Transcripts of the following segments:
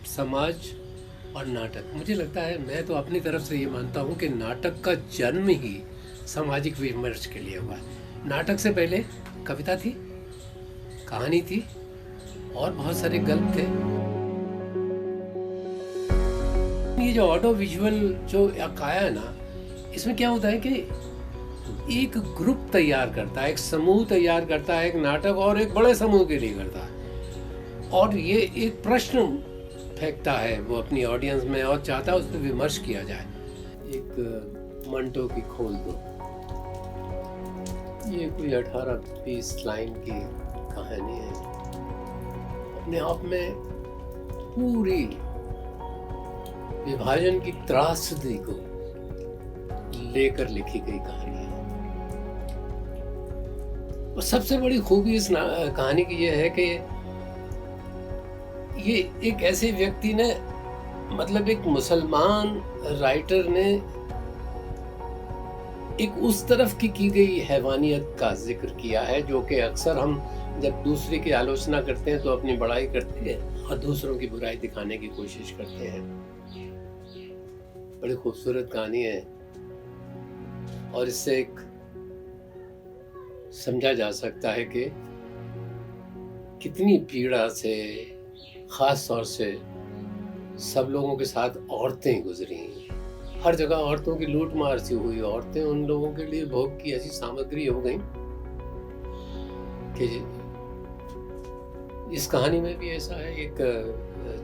समाज और नाटक, मुझे लगता है, मैं तो अपनी तरफ से ये मानता हूँ कि नाटक का जन्म ही सामाजिक विमर्श के लिए हुआ है। नाटक से पहले कविता थी, कहानी थी और बहुत सारे गल्प थे। ये जो ऑडियो विजुअल जो आया है ना, इसमें क्या होता है कि एक ग्रुप तैयार करता है, एक समूह तैयार करता है, एक नाटक और एक बड़े समूह के लिए करता है, और ये एक प्रश्न फेंकता है वो अपनी ऑडियंस में और चाहता है उस पर विमर्श किया जाए। एक मंटो की खोल दो, ये कोई 18-20 लाइन की कहानी है, अपने आप में पूरी विभाजन की त्रासदी को लेकर लिखी गई कहानी है। और सबसे बड़ी खूबी इस कहानी की यह है कि ये एक ऐसे व्यक्ति ने, मतलब एक मुसलमान राइटर ने एक उस तरफ की गई हैवानियत का जिक्र किया है जो कि अक्सर हम जब दूसरे की आलोचना करते हैं तो अपनी बड़ाई करते हैं और दूसरों की बुराई दिखाने की कोशिश करते हैं। बड़ी खूबसूरत कहानी है और इससे एक समझा जा सकता है कि कितनी पीड़ा से, खास तौर से सब लोगों के साथ औरतें गुजरी। हर जगह औरतों की लूट मार सी हुई, औरतें उन लोगों के लिए भोग की ऐसी सामग्री हो गई कि इस कहानी में भी ऐसा है। एक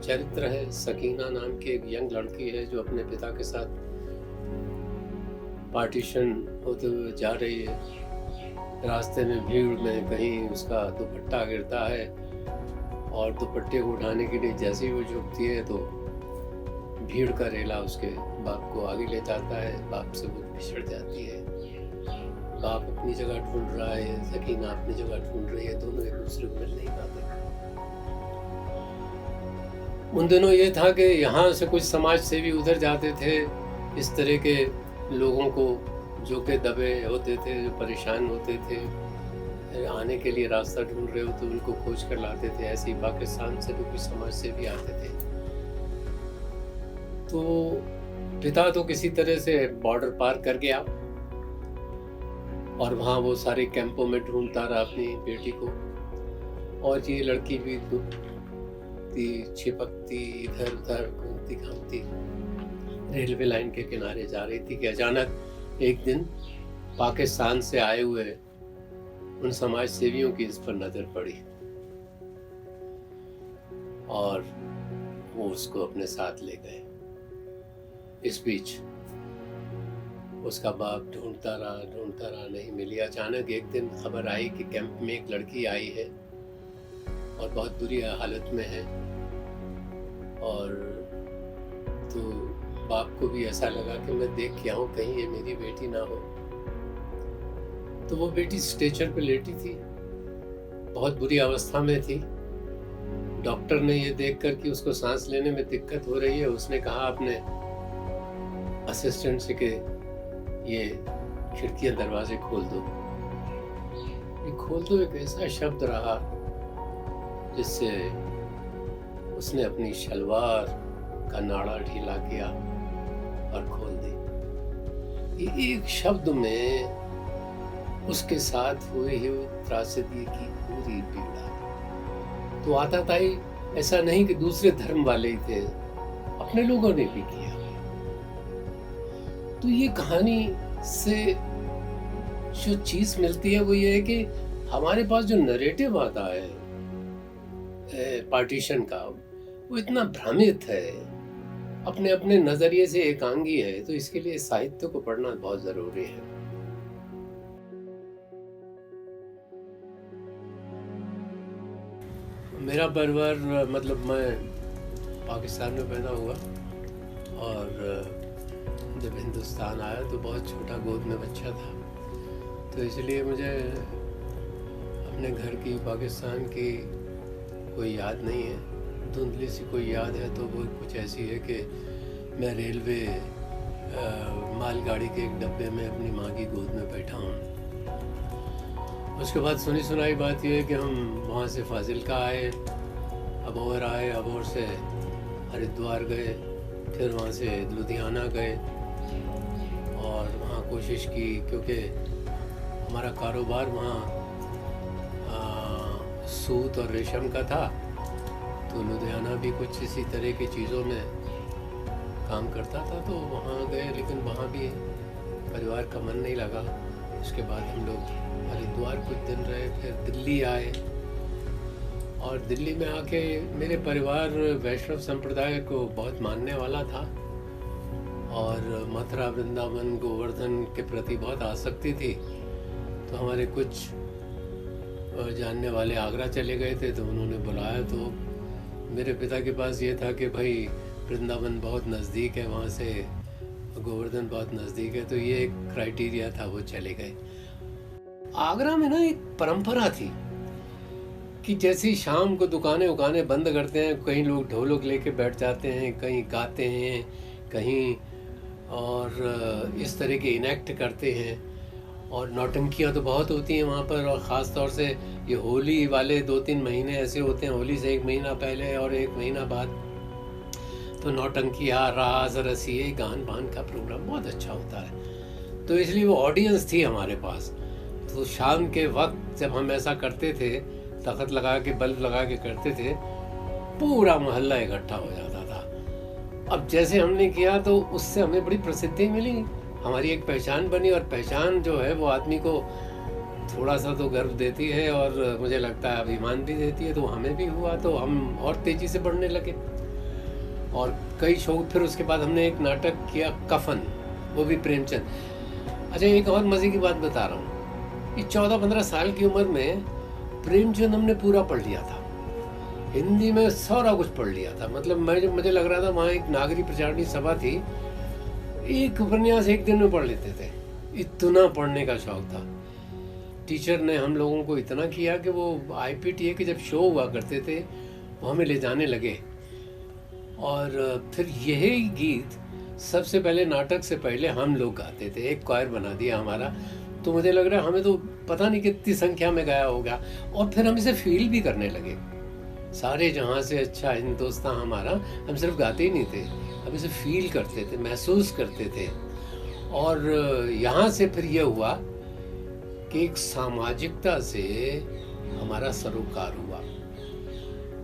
चरित्र है, सकीना नाम की एक यंग लड़की है जो अपने पिता के साथ पार्टीशन होते हुए जा रही है। रास्ते में भीड़ में कहीं उसका दुपट्टा गिरता है और दुपट्टे को उठाने के लिए जैसे ही वो झुकती है तो भीड़ का रेला उसके बाप को आगे ले जाता है। बाप से वो बिछड़ जाती है। बाप अपनी जगह ढूंढ रहा है, सकीना अपनी जगह ढूंढ रही है, दोनों एक दूसरे को मिल नहीं पाते। उन दिनों ये था कि यहाँ से कुछ समाज सेवी उधर जाते थे, इस तरह के लोगों को जो कि दबे होते थे, जो परेशान होते थे, आने के लिए रास्ता ढूंढ रहे हो तो उनको खोज कर लाते थे। ऐसे ही पाकिस्तान से भी कुछ समाज से भी आते थे। तो पिता तो किसी तरह से बॉर्डर पार कर गया और वहाँ वो सारे कैंपों में ढूंढता रहा अपनी बेटी को, और ये लड़की भी दुखती छिपकती इधर उधर घूमती घामती रेलवे लाइन के किनारे जा रही थी कि अचानक एक दिन पाकिस्तान से आए हुए उन समाज सेवियों की इस पर नजर पड़ी और वो उसको अपने साथ ले गए। इस बीच उसका बाप ढूंढता रहा, नहीं मिली। अचानक एक दिन खबर आई कि कैंप में एक लड़की आई है और बहुत बुरी हालत में है, और तो बाप को भी ऐसा लगा कि मैं देख के आऊं कहीं ये मेरी बेटी ना हो। तो वो बेटी स्ट्रेचर पे लेटी थी, बहुत बुरी अवस्था में थी। डॉक्टर ने ये देखकर कि उसको सांस लेने में दिक्कत हो रही है, उसने कहा अपने असिस्टेंट से कि ये खिड़कियां दरवाजे खोल दो। ये खोल दो एक ऐसा शब्द रहा जिससे उसने अपनी शलवार का नाड़ा ढीला किया और खोल दी। ये एक शब्द में उसके साथ हुई त्रासदी की पूरी पीड़ा। तो आताताई ऐसा नहीं कि दूसरे धर्म वाले ही थे, अपने लोगों ने भी किया। तो ये कहानी से जो चीज मिलती है वो ये है कि हमारे पास जो नरेटिव आता है पार्टीशन का, वो इतना भ्रमित है, अपने अपने नजरिए से एकांगी है। तो इसके लिए साहित्य को पढ़ना बहुत जरूरी है। मेरा परिवार, मतलब मैं पाकिस्तान में पैदा हुआ और जब हिंदुस्तान आया तो बहुत छोटा गोद में बच्चा था, तो इसलिए मुझे अपने घर की, पाकिस्तान की कोई याद नहीं है। धुंधली सी कोई याद है तो वो कुछ ऐसी है कि मैं रेलवे मालगाड़ी के एक डब्बे में अपनी माँ की गोद में बैठा हूँ। उसके बाद सुनी सुनाई बात यह है कि हम वहाँ से फाजिल्का आए, अबोहर आए, अबोहर से हरिद्वार गए, फिर वहाँ से लुधियाना गए और वहाँ कोशिश की, क्योंकि हमारा कारोबार वहाँ सूत और रेशम का था, तो लुधियाना भी कुछ इसी तरह की चीज़ों में काम करता था, तो वहाँ गए, लेकिन वहाँ भी परिवार का मन नहीं लगा। उसके बाद हम लोग हरिद्वार कुछ दिन रहे, फिर दिल्ली आए और दिल्ली में आके मेरे परिवार वैष्णव संप्रदाय को बहुत मानने वाला था और मथुरा, वृंदावन, गोवर्धन के प्रति बहुत आसक्ति थी। तो हमारे कुछ जानने वाले आगरा चले गए थे, तो उन्होंने बुलाया, तो मेरे पिता के पास ये था कि भाई वृंदावन बहुत नज़दीक है वहाँ से, गोवर्धन बहुत नज़दीक है, तो ये एक क्राइटेरिया था, वो चले गए। आगरा में ना एक परंपरा थी कि जैसे शाम को दुकानें उकानें बंद करते हैं, कहीं लोग ढोलक लेके बैठ जाते हैं, कहीं गाते हैं, कहीं और इस तरह के इनेक्ट करते हैं, और नौटंकियाँ तो बहुत होती हैं वहाँ पर। और ख़ास तौर से ये होली वाले 2-3 महीने ऐसे होते हैं, होली से 1 महीना पहले और 1 महीना बाद, तो नौटंकियाँ, रास, रसिए, गान बान का प्रोग्राम बहुत अच्छा होता है। तो इसलिए वो ऑडियंस थी हमारे पास। तो शाम के वक्त जब हम ऐसा करते थे, तख्त लगा के, बल्ब लगा के करते थे, पूरा मोहल्ला इकट्ठा हो जाता था। अब जैसे हमने किया तो उससे हमें बड़ी प्रसिद्धि मिली, हमारी एक पहचान बनी, और पहचान जो है वो आदमी को थोड़ा सा तो गर्व देती है और मुझे लगता है अभिमान भी देती है। तो हमें भी हुआ, तो हम और तेज़ी से बढ़ने लगे और कई शो। फिर उसके बाद हमने एक नाटक किया कफन, वो भी प्रेमचंद। अच्छा, एक और मज़े की बात बता रहा हूँ, ये 14-15 साल की उम्र में प्रेमचंद हमने पूरा पढ़ लिया था, हिंदी में सारा कुछ पढ़ लिया था। मतलब मुझे लग रहा था वहाँ एक नागरिक प्रचारणी सभा थी, एक उपन्यास एक दिन में पढ़ लेते थे, इतना पढ़ने का शौक था। टीचर ने हम लोगों को इतना किया कि वो IPTA के जब शो हुआ करते थे वो हमें ले जाने लगे, और फिर यही गीत सबसे पहले नाटक से पहले हम लोग गाते थे, एक क्वायर बना दिया हमारा। तो मुझे लग रहा है हमें तो पता नहीं कितनी संख्या में गाया होगा, और फिर हम इसे फील भी करने लगे। सारे जहाँ से अच्छा हिंदुस्तान हमारा, हम सिर्फ गाते ही नहीं थे, हम इसे फील करते थे, महसूस करते थे। और यहाँ से फिर यह हुआ कि एक सामाजिकता से हमारा सरोकार हुआ,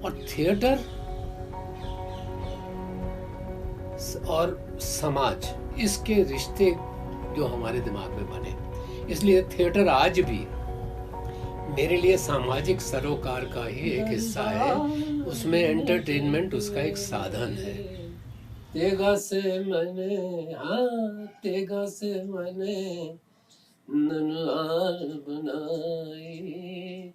और थिएटर और समाज, इसके रिश्ते जो हमारे दिमाग में बने, इसलिए थिएटर आज भी मेरे लिए सामाजिक सरोकार का ही एक हिस्सा है। उसमें एंटरटेनमेंट उसका एक साधन है। तेगा से मैंने ननहाल बनाई,